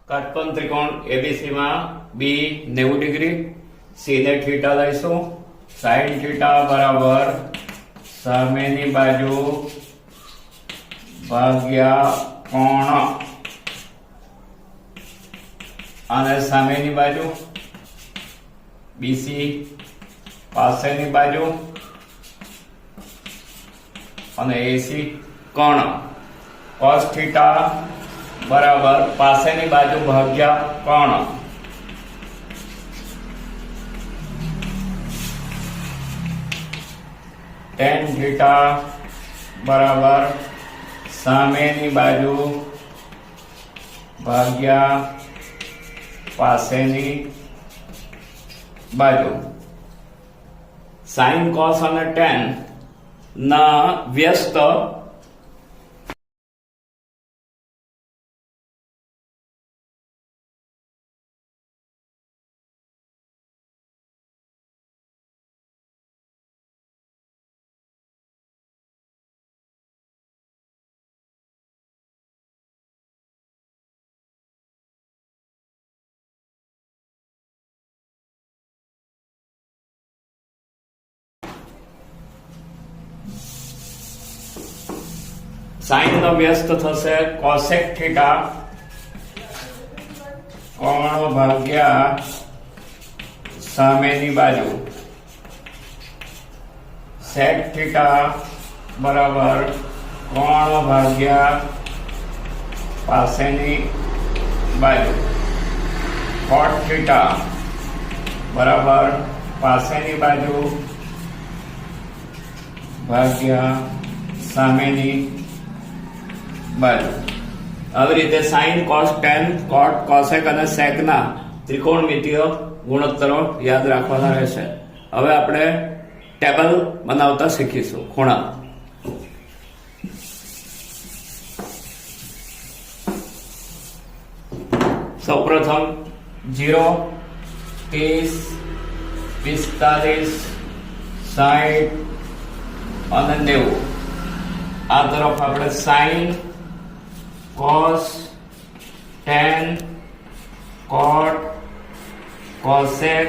કાટકોણ ત્રિકોણ એબીસી માં બી 90 degree, C ને થીટા લઈશું. સાઈન થીટા બરાબર સામેની બાજુ ભાગ્યા કોણ અને સામેની બાજુ બીસી પાસેની બાજુ અને એસી કોણ. cos થીટા બરાબર પાસેની બાજુ ભાગ્યા કોણ. tan થીટા બરાબર સામેની બાજુ ભાગ્યા પાસેની બાજુ. સાઇન કોસ અને ટેન ના વ્યસ્ત સાઇન નો વ્યસ્ત થશે કોસેક થીટા કોણ ભાગ્યા સામેની બાજુ. સેક થીટા બરાબર કોણ ભાગ્યા પાસેની બાજુ. કોટ થીટા બરાબર પાસેની બાજુ ભાગ્યા સામેની બાજુ. આવી રીતે સાઇન કોસ ટેન કોટ કોસેક અને સેક ના ત્રિકોણમિતિય ગુણોત્તરો યાદ રાખવાના રહેશે. હવે આપણે ટેબલ બનાવતા શીખીશું. ખૂણા સૌપ્રથમ 0, 30, 45, 60 અને 90. આ તરફ આપણે sign cos tan cot cosec